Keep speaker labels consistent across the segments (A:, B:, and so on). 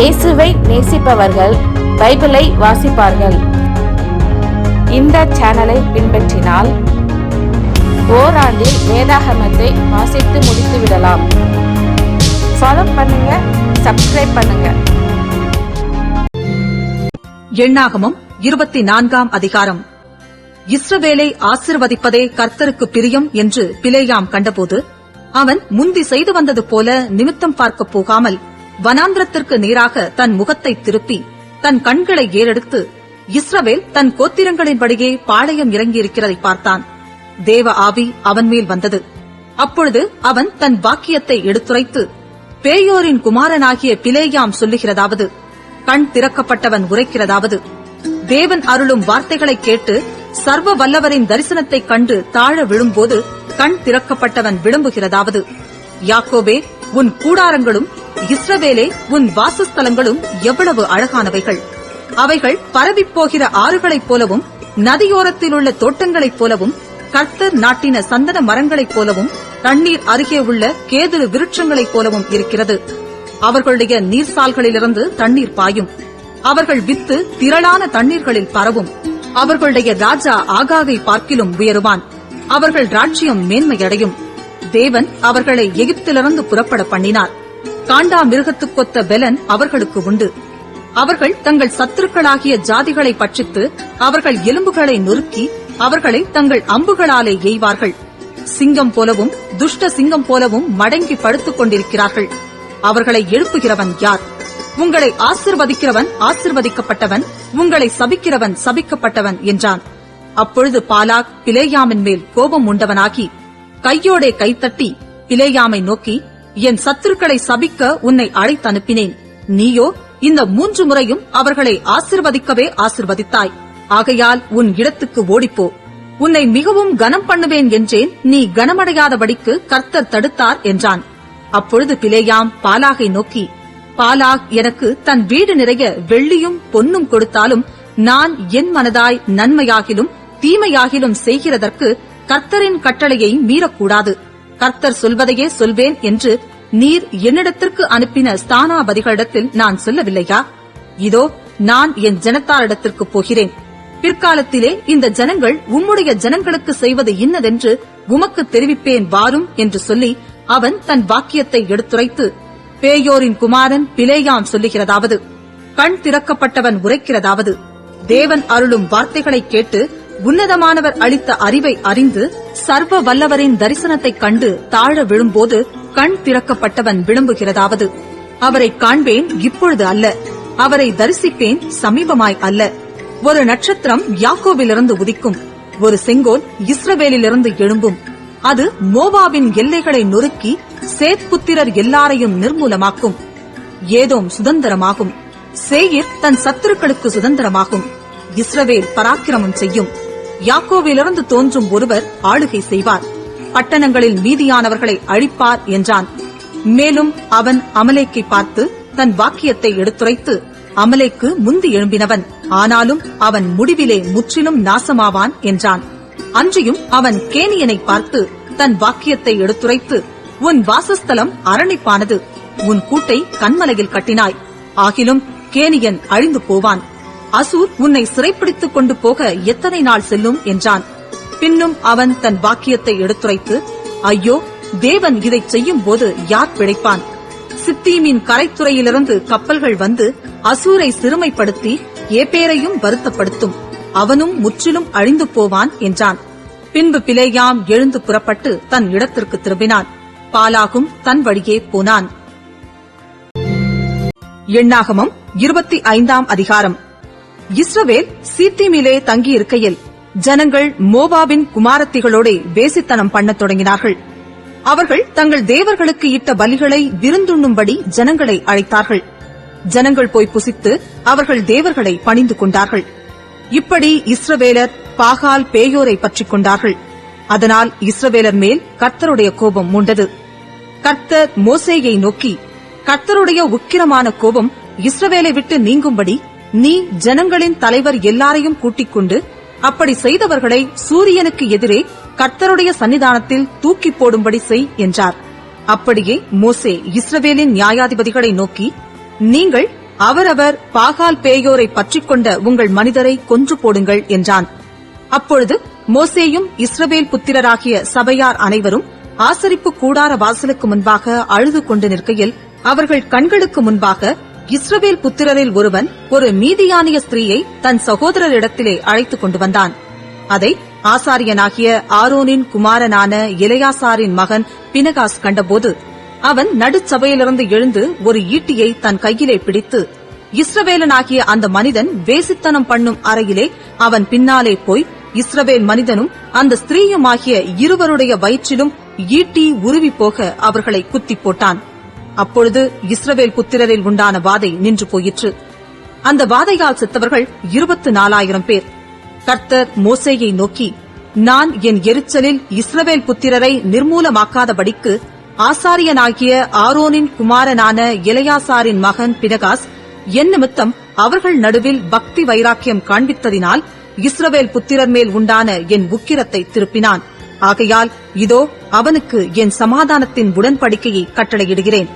A: இயேசுவை நேசிப்பவர்கள் பைபிளை வாசிப்பார்கள். இந்த சேனலை பின்பற்றினால் ஓராண்டில் வேதாகமத்தை வாசித்து முடித்து விடலாம். ஃபாலோ பண்ணுங்க, சப்ஸ்கிரைப் பண்ணுங்க.
B: எண்ணாகமம் 24ஆம் அதிகாரம். இஸ்ரவேலை ஆசீர்வதிப்பதே கர்த்தருக்கு பிரியம் என்று பிலேயாம் கண்டபோது, அவன் முந்தி செய்து வந்தது போல நிமித்தம் பார்க்கப் போகாமல் வனாந்திரத்திற்கு நேராக தன் முகத்தை திருப்பி தன் கண்களை ஏறெடுத்து இஸ்ரவேல் தன் கோத்திரங்களின்படியே பாளையம் இறங்கியிருக்கிறதை பார்த்தான். தேவ ஆவி அவன் மேல் வந்தது. அப்பொழுது அவன் தன் வாக்கியத்தை எடுத்துரைத்து, பேயோரின் குமாரனாகிய பிலேயாம் சொல்லுகிறதாவது, கண் திறக்கப்பட்டவன் உரைக்கிறதாவது, தேவன் அருளும் வார்த்தைகளை கேட்டு சர்வ வல்லவரின் தரிசனத்தைக் கண்டு தாழ விழும்போது கண் திறக்கப்பட்டவன் விளம்புகிறதாவது, யாக்கோபே, உன் கூடாரங்களும் இஸ்ரவேலே, உன் வாசஸ்தலங்களும் எவ்வளவு அழகானவைகள்! அவைகள் பரவிப்போகிற ஆறுகளைப் போலவும் நதியோரத்தில் உள்ள தோட்டங்களைப் போலவும் கர்த்தர் நாட்டின சந்தன மரங்களைப் போலவும் தண்ணீர் அருகே உள்ள கேதுரு விருட்சங்களைப் போலவும் இருக்கிறது. அவர்களுடைய நீர்சால்களிலிருந்து தண்ணீர் பாயும். அவர்கள் வித்து திரளான தண்ணீர்களில் பரவும். அவர்களுடைய ராஜா ஆகாகை பார்க்கிலும் உயருவான். அவர்கள் ராஜ்யம் மேன்மையடையும். தேவன் அவர்களை எகிப்திலிருந்து புறப்பட பண்ணினார். காண்டா மிருகத்துக்கொத்த பெலன் அவர்களுக்கு உண்டு. அவர்கள் தங்கள் சத்துருக்களாகிய ஜாதிகளை பட்சித்து அவர்கள் எலும்புகளை நொறுக்கி அவர்களை தங்கள் அம்புகளாலே எய்வார்கள். சிங்கம் போலவும் துஷ்ட சிங்கம் போலவும் மடங்கி படுத்துக் கொண்டிருக்கிறார்கள். அவர்களை எழுப்புகிறவன் யார்? உங்களை ஆசிர்வதிக்கிறவன் ஆசிர்வதிக்கப்பட்டவன், உங்களை சபிக்கிறவன் சபிக்கப்பட்டவன் என்றான். அப்பொழுது பாலாக் பிலேயாமின் மேல் கோபம் உண்டவனாகி கையோடே கைத்தட்டி பிலேயாமை நோக்கி, என் சத்துருக்களை சபிக்க உன்னை அழைத்தனுப்பினேன். நீயோ இந்த 3 முறையும் அவர்களை ஆசிர்வதிக்கவே ஆசிர்வதித்தாய். ஆகையால் உன் இடத்துக்கு ஓடிப்போ. உன்னை மிகவும் கனம் பண்ணுவேன் என்றேன், நீ கனமடையாதபடிக்கு கர்த்தர் தடுத்தார் என்றான். அப்பொழுது பிலேயாம் பாலாகை நோக்கி, பாலாக் எனக்கு தன் வீடு நிறைய வெள்ளியும் பொன்னும் கொடுத்தாலும் நான் என் மனதாய் நன்மையாகிலும் தீமையாகிலும் செய்கிறதற்கு கர்த்தரின் கட்டளையை மீறக்கூடாது. கர்த்தர் சொல்வதையே சொல்வேன் என்று நீர் என்னிடத்திற்கு அனுப்பின ஸ்தானாபதிகளிடத்தில் நான் சொல்லவில்லையா? இதோ நான் என் ஜனத்தாரிடத்திற்கு போகிறேன். பிற்காலத்திலே இந்த ஜனங்கள் உம்முடைய ஜனங்களுக்கு செய்வது இன்னதென்று உமக்கு தெரிவிப்பேன் வாரும் என்று சொல்லி அவன் தன் வாக்கியத்தை எடுத்துரைத்து, பேயோரின் குமாரன் பிலேயாம் சொல்லுகிறதாவது, கண் திறக்கப்பட்டவன் உரைக்கிறதாவது, தேவன் அருளும் வார்த்தைகளை கேட்டு உன்னதமானவர் அளித்த அறிவை அறிந்து சர்வ வல்லவரின் தரிசனத்தைக் கண்டு தாழ விழும்போது கண் திறக்கப்பட்டவன் விளம்புகிறதாவது, அவரை காண்பேன் இப்பொழுது அல்ல, அவரை தரிசிப்பேன் சமீபமாய் அல்ல. ஒரு நட்சத்திரம் யாக்கோபிலிருந்து உதிக்கும், ஒரு செங்கோல் இஸ்ரவேலிலிருந்து எழும்பும். அது மோவாபின் எல்லைகளை நொறுக்கி சேத் புத்திரர் எல்லாரையும் நிர்மூலமாக்கும். ஏதோம் சுதந்திரமாகும், சேயீர் தன் சத்துருக்களுக்கு சுதந்திரமாகும். இஸ்ரவேல் பராக்கிரமம் செய்யும். யாக்கோவிலிருந்து தோன்றும் ஒருவர் ஆளுகை செய்வார். பட்டணங்களில் மீதியானவர்களை அழிப்பார் என்றான். மேலும் அவன் அமலேக்கை பார்த்து தன் வாக்கியத்தை எடுத்துரைத்து, அமலேக்கு முந்தி எழும்பினவன், ஆனாலும் அவன் முடிவிலே முற்றிலும் நாசமாவான் என்றான். அன்றியும் அவன் கேனியனை பார்த்து தன் வாக்கியத்தை எடுத்துரைத்து, உன் வாசஸ்தலம் அரணிப்பானது, உன் கூட்டை கன்மலையில் கட்டினாய், ஆகிலும் கேனியன் அழிந்து போவான். அசூர் உன்னை சிறைப்பிடித்துக் கொண்டு போக எத்தனை நாள் செல்லும் என்றான். பின்னும் அவன் தன் வாக்கியத்தை எடுத்துரைத்து, ஐயோ, தேவன் இதைச் செய்யும் போது யார் பிழைப்பான்? சித்தீமின் கரைத்துறையிலிருந்து கப்பல்கள் வந்து அசூரை சிறுமைப்படுத்தி ஏபேரையும் வருத்தப்படுத்தும், அவனும் முற்றிலும் அழிந்து போவான் என்றான். பின்பு பிலேயாம் எழுந்து புறப்பட்டு தன் இடத்திற்கு திரும்பினான். பாலாகும் தன் வழியே போனான். எண்ணாகமம் 25ஆம் அதிகாரம். இஸ்ரவேல் சீத்தீமிலே தங்கியிருக்கையில் ஜனங்கள் மோவாபின் குமாரத்திகளோட வேசித்தனம் பண்ணத் தொடங்கினார்கள். அவர்கள் தங்கள் தேவர்களுக்கு இட்ட பலிகளை விருந்துண்ணும்படி ஜனங்களை அழைத்தார்கள். ஜனங்கள் போய் புசித்து அவர்கள் தேவர்களை பணிந்து கொண்டார்கள். இப்படி இஸ்ரவேலர் பாகால் பேயோரை பற்றிக் கொண்டார்கள். அதனால் இஸ்ரவேலர் மேல் கர்த்தருடைய கோபம் மூண்டது. கர்த்தர் மோசேயை நோக்கி, கர்த்தருடைய உக்கிரமான கோபம் இஸ்ரவேலை விட்டு நீங்கும்படி நீ ஜனங்களின் தலைவர் எல்லாரையும் கூட்டிக் கொண்டு அப்படி செய்தவர்களை சூரியனுக்கு எதிரே கர்த்தருடைய சன்னிதானத்தில் தூக்கி போடும்படி செய் என்றார். அப்படியே மோசே இஸ்ரவேலின் நியாயாதிபதிகளை நோக்கி, நீங்கள் அவரவர் பாகால் பேயோரை பற்றிக் கொண்ட உங்கள் மனிதரை கொன்று போடுங்கள் என்றான். அப்பொழுது மோசேயும் இஸ்ரவேல் புத்திரராகிய சபையார் அனைவரும் ஆசரிப்பு கூடார வாசலுக்கு முன்பாக அழுது கொண்டு நிற்கையில், அவர்கள் கண்களுக்கு முன்பாக இஸ்ரவேல் புத்திரரில் ஒருவன் ஒரு மீதியானிய ஸ்திரீயை தன் சகோதரரிடத்திலே அழைத்துக் கொண்டு வந்தான். அதை ஆசாரியனாகிய ஆரோனின் குமாரனான எலெயாசாரின் மகன் பினகாஸ் கண்டபோது, அவன் நடுச்சபையிலிருந்து எழுந்து ஒரு ஈட்டியை தன் கையிலே பிடித்து, இஸ்ரவேலனாகிய அந்த மனிதன் வேசித்தனம் பண்ணும் அறையிலே அவன் பின்னாலே போய் இஸ்ரவேல் மனிதனும் அந்த ஸ்திரீயுமாகிய இருவருடைய வயிற்றிலும் ஈட்டி உருவி போக அவர்களை குத்தி போட்டான். அப்பொழுது இஸ்ரவேல் புத்திரரில் உண்டான வாதை நின்று போயிற்று. அந்த வாதையால் செத்தவர்கள் 24,000 பேர். கர்த்தர் மோசேயை நோக்கி, நான் என் எரிச்சலில் இஸ்ரவேல் புத்திரரை நிர்மூலமாக்காதபடிக்கு ஆசாரியனாகிய ஆரோனின் குமாரனான எலெயாசாரின் மகன் பினகாஸ் என் நிமித்தம் அவர்கள் நடுவில் பக்தி வைராக்கியம் காண்பித்ததினால் இஸ்ரவேல் புத்திரர் மேல் உண்டான என் உக்கிரத்தை திருப்பினான். ஆகையால் இதோ அவனுக்கு என் சமாதானத்தின் உடன்படிக்கையை கட்டளையிடுகிறேன்.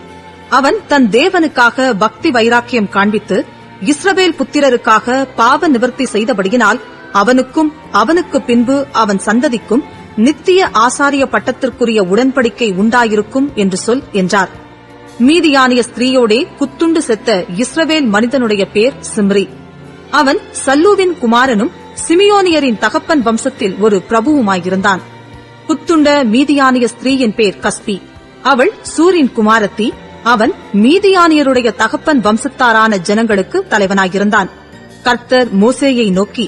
B: அவன் தன் தேவனுக்காக பக்தி வைராக்கியம் காண்பித்து இஸ்ரவேல் புத்திரருக்காக பாவ நிவர்த்தி செய்தபடியினால் அவனுக்கும் அவனுக்கு பின்பு அவன் சந்ததிக்கும் நித்திய ஆசாரிய பட்டத்திற்குரிய உடன்படிக்கை உண்டாயிருக்கும் என்று சொல் என்றார். மீதியானிய ஸ்திரீயோடே குத்துண்டு செத்த இஸ்ரவேல் மனிதனுடைய பேர் சிம்ரி. அவன் சல்லூவின் குமாரனும் சிமியோனியரின் தகப்பன் வம்சத்தில் ஒரு பிரபுவுமாயிருந்தான். குத்துண்ட மீதியானிய ஸ்திரீயின் பேர் கஸ்பி. அவள் சூரின் குமாரத்தி. அவன் மீதியானியருடைய தகப்பன் வம்சத்தாரான ஜனங்களுக்கு தலைவனாயிருந்தான். கர்த்தர் மோசேயை நோக்கி,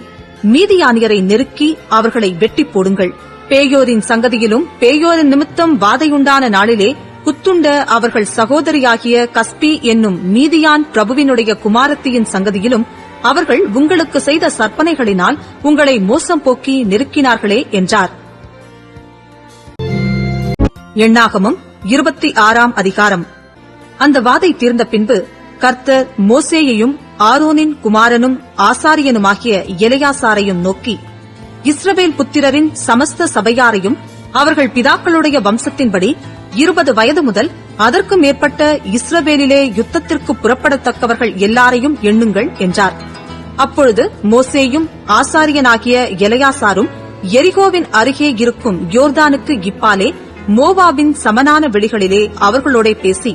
B: மீதியானியரை நெருக்கி அவர்களை வெட்டி போடுங்கள். பேயோரின் சங்கதியிலும் பேயோரின் நிமித்தம் வாதையுண்டான நாளிலே குத்துண்ட அவர்கள் சகோதரியாகிய கஸ்பி என்னும் மீதியான் பிரபுவினுடைய குமாரத்தியின் சங்கதியிலும் அவர்கள் உங்களுக்கு செய்த சற்பனைகளினால் உங்களை மோசம் போக்கி நெருக்கினார்களே என்றார். எண்ணாகமம் 26ஆம் அதிகாரம். அந்த வாதை தீர்ந்த பின்பு கர்த்தர் மோசேயையும் ஆரோனின் குமாரனும் ஆசாரியனுமாகிய எலெயாசாரையும் நோக்கி, இஸ்ரவேல் புத்திரரின் சமஸ்த சபையாரையும் அவர்கள் பிதாக்களுடைய வம்சத்தின்படி 20 வயது முதல் அதற்கு மேற்பட்ட இஸ்ரவேலிலே யுத்தத்திற்கு புறப்படத்தக்கவர்கள் எல்லாரையும் எண்ணுங்கள் என்றார். அப்பொழுது மோசேயும் ஆசாரியனாகிய எலெயாசாரும் எரிகோவின் அருகே இருக்கும் யோர்தானுக்கு இப்பாலே மோவாபின் சமனான வெளிகளிலே அவர்களோட பேசி,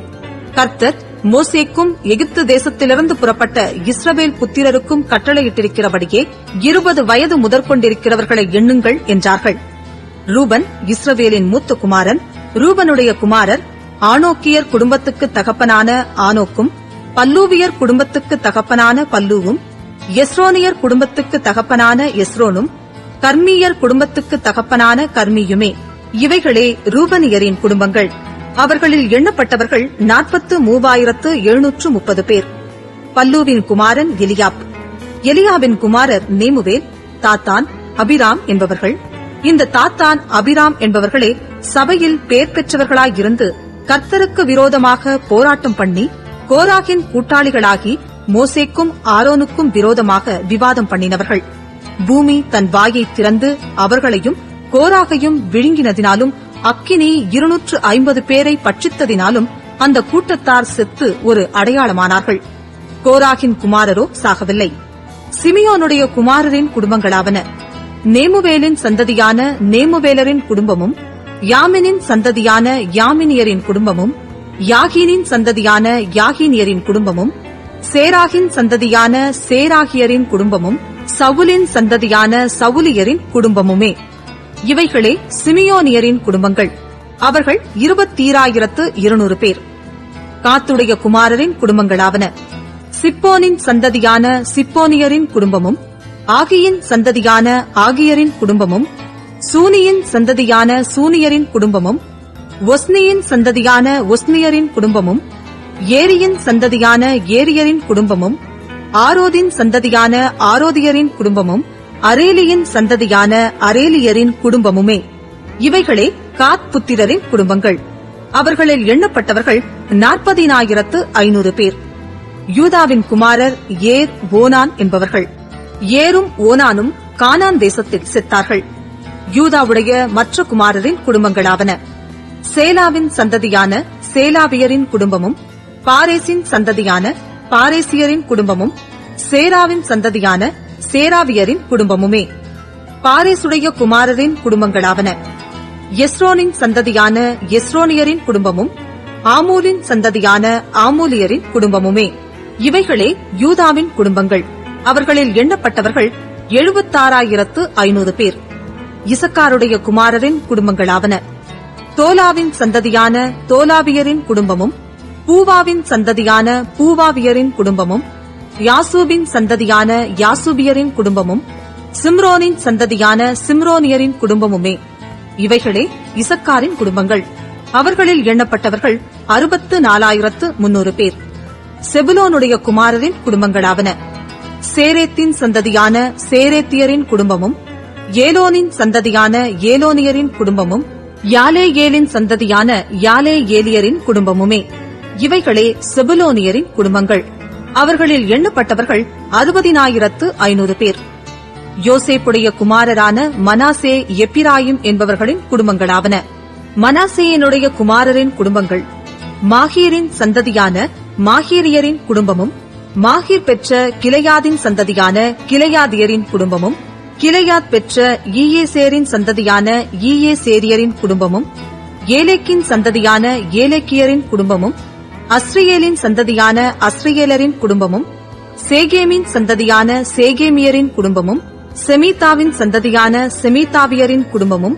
B: கர்த்தர் மோசேக்கும் எகிப்து தேசத்திலிருந்து புறப்பட்ட இஸ்ரவேல் புத்திரருக்கும் கட்டளையிட்டிருக்கிறபடியே 20 வயது முதற்கொண்டிருக்கிறவர்களை எண்ணுங்கள் என்றார்கள். ரூபன் இஸ்ரவேலின் மூத்த குமாரன். ரூபனுடைய குமாரர் ஆனோக்கியர் குடும்பத்துக்கு தகப்பனான ஆனோக்கும், பல்லூவியர் குடும்பத்துக்கு தகப்பனான பல்லூவும், எஸ்ரோனியர் குடும்பத்துக்கு தகப்பனான எஸ்ரோனும், கர்மியர் குடும்பத்துக்கு தகப்பனான கர்மியுமே. இவைகளே ரூபனியரின் குடும்பங்கள். அவர்களில் எண்ணப்பட்டவர்கள் 43,730 பேர். பல்லூவின் குமாரன் எலியாப். எலியாபின் குமாரர் நேமுவேல், தாத்தான், அபிராம் என்பவர்கள். இந்த தாத்தான், அபிராம் என்பவர்களே சபையில் பேர் பெற்றவர்களாயிருந்து கர்த்தருக்கு விரோதமாக போராட்டம் பண்ணி கோராகின் கூட்டாளிகளாகி மோசேக்கும் ஆரோனுக்கும் விரோதமாக விவாதம் பண்ணினவர்கள். பூமி தன் வாயை திறந்து அவர்களையும் கோராகையும் விழுங்கினதினாலும் அக்கினி 250 பேரை பட்சித்ததினாலும் அந்த கூட்டத்தார் செத்து ஒரு அடையாளமானார்கள். கோராகின் குமாரரோ சாகவில்லை. சிமியோனுடைய குமாரரின் குடும்பங்களாவன: நேமுவேலின் சந்ததியான நேமுவேலரின் குடும்பமும், யாமினின் சந்ததியான யாமினியரின் குடும்பமும், யாகீனின் சந்ததியான யாகீனியரின் குடும்பமும், சேராகின் சந்ததியான சேராகியரின் குடும்பமும், சவுலின் சந்ததியான சவுலியரின் குடும்பமுமே. இவைகளே சிமியோனியரின் குடும்பங்கள். அவர்கள் 20,200 பேர். காத்துடைய குமாரரின் குடும்பங்களாவன: சிப்போனின் சந்ததியான சிப்போனியரின் குடும்பமும், ஆகியின் சந்ததியான ஆகியரின் குடும்பமும், சூனியின் சந்ததியான சூனியரின் குடும்பமும், ஒஸ்னியின் சந்ததியான ஒஸ்னியரின் குடும்பமும், ஏரியின் சந்ததியான ஏரியரின் குடும்பமும், ஆரோதின் சந்ததியான ஆரோதியரின் குடும்பமும், அரேலியின் சந்ததியான அரேலியரின் குடும்பமுமே. இவைகளே காத் புத்திரரின் குடும்பங்கள். அவர்களில் எண்ணப்பட்டவர்கள் 40,500 பேர். யூதாவின் குமாரர் ஏர், ஓனான் என்பவர்கள். ஏரும் ஓனானும் கானான் தேசத்தில் செத்தார்கள். யூதாவுடைய மற்ற குமாரரின் குடும்பங்களாவன: சேலாவின் சந்ததியான சேலாவியரின் குடும்பமும், பாரேசின் சந்ததியான பாரேசியரின் குடும்பமும் சேராவின் சந்ததியான சேராவியரின் குடும்பமுமே. பாரேசுடைய குமாரரின் குடும்பங்களாவன. எஸ்ரோனின் சந்ததியான எஸ்ரோனியரின் குடும்பமும் ஆமூலின் சந்ததியான ஆமூலியரின் குடும்பமுமே. இவைகளே யூதாவின் குடும்பங்கள். அவர்களில் எண்ணப்பட்டவர்கள் 76,500 பேர். இசக்காருடைய குமாரரின் குடும்பங்களாவன. தோலாவின் சந்ததியான தோலாவியரின் குடும்பமும் பூவாவின் சந்ததியான பூவாவியரின் குடும்பமும் யாசூபின் சந்ததியான யாசூபியரின் குடும்பமும் சிம்ரோனின் சந்ததியான சிம்ரோனியரின் குடும்பமுமே. இவைகளே இசக்காரின் குடும்பங்கள். அவர்களில் எண்ணப்பட்டவர்கள் 64,300 பேர். செபுலோனுடைய குமாரரின் குடும்பங்களாவன. சேரேத்தின் சந்ததியான சேரேத்தியரின் குடும்பமும் ஏலோனின் சந்ததியான ஏலோனியரின் குடும்பமும் யாலேயேலின் சந்ததியான யாலேயேலியரின் குடும்பமுமே. இவைகளே செபுலோனியரின் குடும்பங்கள். அவர்களில் எண்ணப்பட்டவர்கள் 60,500 பேர். யோசேப்புடைய குமாரரான மனாசே எப்பிராயிம் என்பவர்களின் குடும்பங்களாவன. மனாசேயினுடைய குமாரரின் குடும்பங்கள் மாகீரின் சந்ததியான மாகீரியரின் குடும்பமும் மாகீர் பெற்ற கிளையாதின் சந்ததியான கிளையாதியரின் குடும்பமும் கிளையாத் பெற்ற ஈயேசேரின் சந்ததியான ஈயேசேரியரின் குடும்பமும் ஏலேக்கின் சந்ததியான ஏலேக்கியரின் குடும்பமும் அஸ்ரியேலின் சந்ததியான அஸ்ரியேலரின் குடும்பமும் சேகேமின் சந்ததியான சேகேமியரின் குடும்பமும் செமீதாவின் சந்ததியான செமீதாவியரின் குடும்பமும்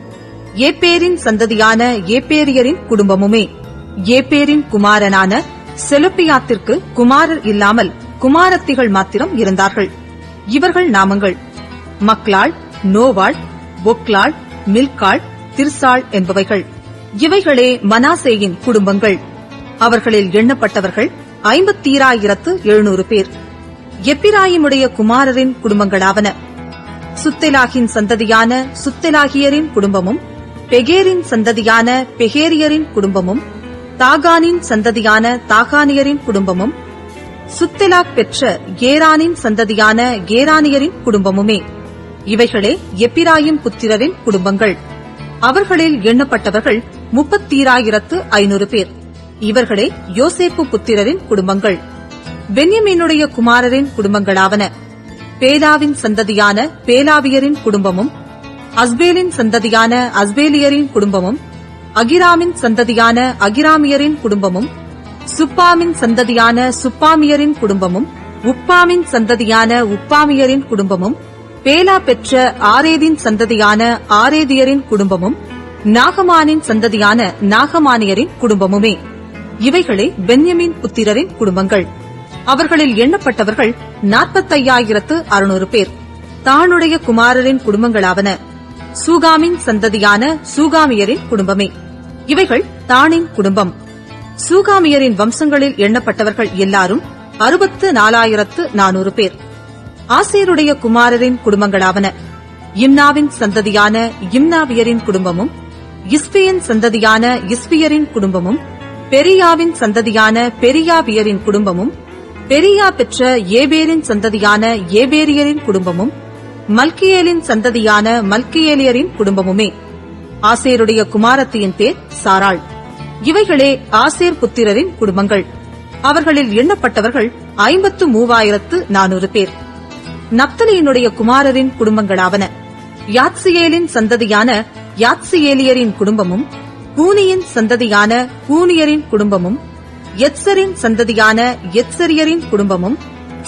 B: ஏப்பேரின் சந்ததியான ஏப்பேரியரின் குடும்பமுமே. ஏப்பேரின் குமாரனான செலுப்பியாத்திற்கு குமாரர் இல்லாமல் குமாரத்திகள் மாத்திரம் இருந்தார்கள். இவர்கள் நாமங்கள் மக்லாள், நோவாள், பொக்லாள், மில்காள், திர்சாள் என்பவைகள். இவைகளே மனாசேயின் குடும்பங்கள். அவர்களில் எண்ணப்பட்டவர்கள் 56,700 பேர். எப்பிராயிமுடைய குமாரரின் குடும்பங்களாவன. சுத்தெலாகின் சந்ததியான சுத்தெலாகியரின் குடும்பமும் பெகேரின் சந்ததியான பெகேரியரின் குடும்பமும் தாகானின் சந்ததியான தாகானியரின் குடும்பமும் சுத்தெலாக் பெற்ற கேரானின் சந்ததியான கேரானியரின் குடும்பமுமே. இவைகளே எப்பிராயிம் புத்திரரின் குடும்பங்கள். அவர்களில் எண்ணப்பட்டவர்கள் 30,500 பேர். இவர்களே யோசேப்பு புத்திரரின் குடும்பங்கள். பென்யமீனுடைய குமாரரின் குடும்பங்களாவன. பேலாவின் சந்ததியான பேலாவியரின் குடும்பமும் அஸ்பேலின் சந்ததியான அஸ்பேலியரின் குடும்பமும் அகிராமின் சந்ததியான அகிராமியரின் குடும்பமும் சுப்பாமின் சந்ததியான சுப்பாமியரின் குடும்பமும் உப்பாமின் சந்ததியான உப்பாமியரின் குடும்பமும் பேலா பெற்ற ஆரேதின் சந்ததியான ஆரேதியரின் குடும்பமும் நாகமானின் சந்ததியான நாகமானியரின் குடும்பமுமே. இவைகளே பென்யமீன் புத்திரரின் குடும்பங்கள். அவர்களில் எண்ணப்பட்டவர்கள் 45,600 பேர். தானுடைய குமாரரின் குடும்பங்களாவன. சூகாமின் சந்ததியான சூகாமியரின் குடும்பமே. இவைகள் தானின் குடும்பம். சூகாமியரின் வம்சங்களில் எண்ணப்பட்டவர்கள் எல்லாரும் 64,400 பேர். ஆசேருடைய குமாரரின் குடும்பங்களாவன. இம்னாவின் சந்ததியான இம்னாவியரின் குடும்பமும் இஸ்பியின் சந்ததியான இஸ்பியரின் குடும்பமும் பெரியாவின் சந்ததியான பெரியாவியரின் குடும்பமும் பெரியா பெற்ற ஏபேரின் சந்ததியான ஏபேரியரின் குடும்பமும் மல்கியேலின் சந்ததியான மல்கியேலியரின் குடும்பமுமே. ஆசேருடைய குமாரத்தியின் பேர் சாராள். இவைகளே ஆசேர் புத்திரரின் குடும்பங்கள். அவர்களில் எண்ணப்பட்டவர்கள் 53,400 பேர். நப்தலியினுடைய குமாரரின் குடும்பங்களாவன. யாத்சியேலின் சந்ததியான யாத்சியேலியரின் குடும்பமும் பூனியின் சந்ததியான பூனியரின் குடும்பமும் எத்சரின் சந்ததியான எத்சரியரின் குடும்பமும்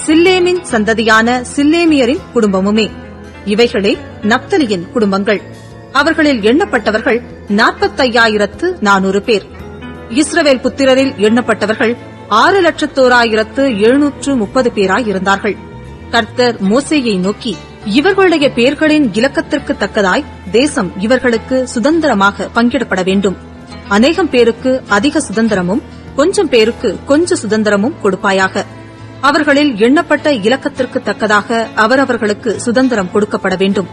B: சில்லேமின் சந்ததியான சில்லேமியரின் குடும்பமுமே. இவைகளே நப்தலியின் குடும்பங்கள். அவர்களில் எண்ணப்பட்டவர்கள் 45,400 பேர். இஸ்ரவேல் புத்திரரில் எண்ணப்பட்டவர்கள் 6,01,730 பேராயிருந்தார்கள். கர்த்தர் மோசேயை நோக்கி, இவர்களுடைய பெயர்களின் இலக்கத்திற்கு தக்கதாய் தேசம் இவர்களுக்கு சுதந்திரமாக பங்கிடப்பட வேண்டும். அநேகம் பேருக்கு அதிக சுதந்திரமும் கொஞ்சம் பேருக்கு கொஞ்ச சுதந்திரமும் கொடுப்பாயாக. அவர்களில் எண்ணப்பட்ட இலக்கத்திற்கு தக்கதாக அவரவர்களுக்கு சுதந்திரம் கொடுக்கப்பட வேண்டும்.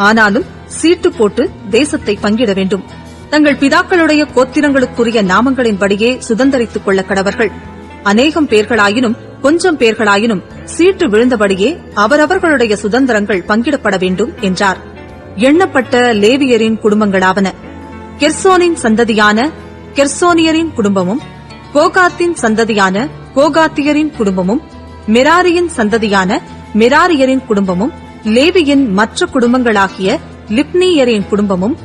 B: ஆனாலும் சீட்டு போட்டு தேசத்தை பங்கிட வேண்டும். தங்கள் பிதாக்களுடைய கோத்திரங்களுக்குரிய நாமங்களின்படியே சுதந்திரித்துக் கொள்ள கடவர்கள். அநேகம் பேர்களாயினும் கொஞ்சம் பேர்களாயினும் சீட்டு விழுந்தபடியே அவரவர்களுடைய சுதந்திரங்கள் பங்கிடப்பட வேண்டும் என்றார். எண்ணப்பட்ட லேவியரின் குடும்பங்களாவன. கெர்சோனின் சந்ததியான கெர்சோனியரின் குடும்பமும் கோகாத்தின் சந்ததியான கோகாத்தியரின் குடும்பமும் மெராரியின் சந்ததியான மெராரியரின் குடும்பமும், லேவியின் மற்ற குடும்பங்களாகிய லிப்னியரின் குடும்பமும்,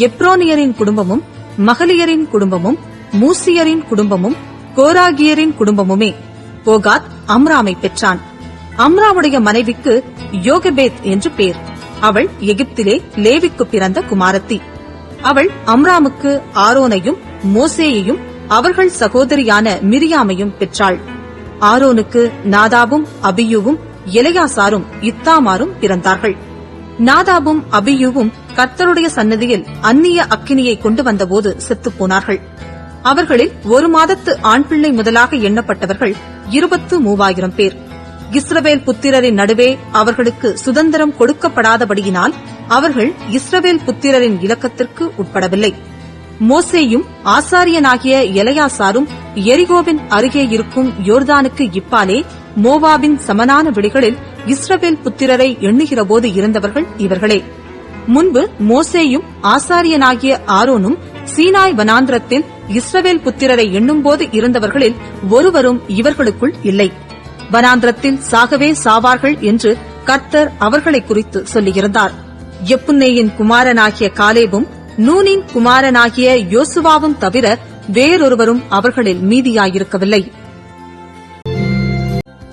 B: எப்ரோனியரின் குடும்பமும், மகளியரின் குடும்பமும், மூசியரின் குடும்பமும், கோராகியரின் குடும்பமுமே. கோகாத் அம்ராமை பெற்றான். அம்ராவுடைய மனைவிக்கு யோகபேத் என்று பேர். அவள் எகிப்திலே லேவிக்கு பிறந்த குமாரத்தி. அவள் அம்ராமுக்கு ஆரோனையும் மோசேயையும் அவர்கள் சகோதரியான மிரியாமையும் பெற்றாள். ஆரோனுக்கு நாதாபும் அபியூவும் எலெயாசாரும் இத்தாமாரும் பிறந்தார்கள். நாதாபும் அபியூவும் கர்த்தருடைய சன்னதியில் அந்நிய அக்கினியை கொண்டு வந்தபோது செத்துப்போனார்கள். அவர்களில் 1 மாதத்து ஆண் பிள்ளை முதலாக எண்ணப்பட்டவர்கள் 23,000 பேர். இஸ்ரவேல் புத்திரரின் நடுவே அவர்களுக்கு சுதந்திரம் கொடுக்கப்படாதபடியினால் அவர்கள் இஸ்ரவேல் புத்திரரின் இலக்கத்திற்கு உட்படவில்லை. மோசேயும் ஆசாரியனாகிய எலெயாசாரும் எரிகோவின் அருகே இருக்கும் யோர்தானுக்கு இப்பாலே மோவாபின் சமனான வெளிகளில் இஸ்ரவேல் புத்திரரை எண்ணுகிறபோது இருந்தவர்கள் இவர்களே. முன்பு மோசேயும் ஆசாரியனாகிய ஆரோனும் சீனாய் வனாந்திரத்தில் இஸ்ரவேல் புத்திரரை எண்ணும்போது இருந்தவர்களில் ஒருவரும் இவர்களுக்குள் இல்லை. வனாந்திரத்தில் சாகவே சாவார்கள் என்று கர்த்தர் அவர்களை குறித்து சொல்லியிருந்தார். எப்புன்னேயின் குமாரனாகிய காலேபும் நூனின் குமாரனாகிய யோசுவாவும் தவிர வேறொருவரும் அவர்களில் மீதியாயிருக்கவில்லை.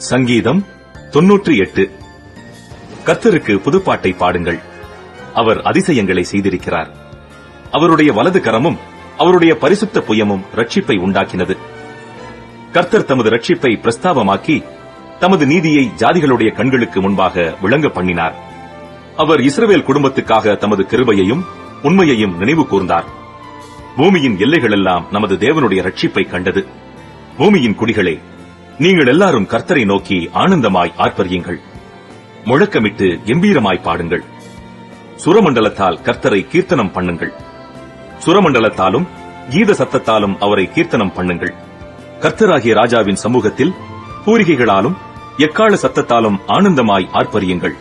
C: சங்கீதம் 98. கர்த்தருக்கு புதுப்பாட்டை பாடுங்கள். அவர் அதிசயங்களை செய்திருக்கிறார். அவருடைய வலது கரமும் அவருடைய பரிசுத்த புயமும் ரட்சிப்பை உண்டாக்கினது. கர்த்தர் தமது ரட்சிப்பை பிரஸ்தாபமாக்கி தமது நீதியை ஜாதிகளுடைய கண்களுக்கு முன்பாக விளங்க பண்ணினார். அவர் இஸ்ரவேல் குடும்பத்துக்காக தமது கிருபையையும் உண்மையையும் நினைவு கூர்ந்தார். பூமியின் எல்லைகளெல்லாம் நமது தேவனுடைய ரட்சிப்பை கண்டது. பூமியின் குடிகளே, நீங்கள் எல்லாரும் கர்த்தரை நோக்கி ஆனந்தமாய் ஆர்ப்பரியுங்கள். முழக்கமிட்டு கம்பீரமாய் பாடுங்கள். சுரமண்டலத்தால் கர்த்தரை கீர்த்தனம் பண்ணுங்கள். சுரமண்டலத்தாலும் கீத சத்தத்தாலும் அவரை கீர்த்தனம் பண்ணுங்கள். கர்த்தராகிய ராஜாவின் சமூகத்தில் பூரிகைகளாலும் எக்கால சத்தத்தாலும் ஆனந்தமாய் ஆர்ப்பரியுங்கள்.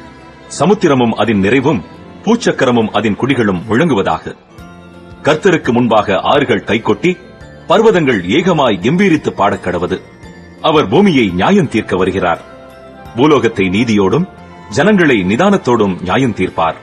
C: சமுத்திரமும் அதன் நிறைவும் பூச்சக்கரமும் அதன் குடிகளும் முழங்குவதாக. கர்த்தருக்கு முன்பாக ஆறுகள் கைகொட்டி பர்வதங்கள் ஏகமாய் கம்பீரித்து பாடக்கடவது. அவர் பூமியை நியாயம் தீர்க்க வருகிறார். பூலோகத்தை நீதியோடும் ஜனங்களை நிதானத்தோடும் நியாயம் தீர்ப்பார்.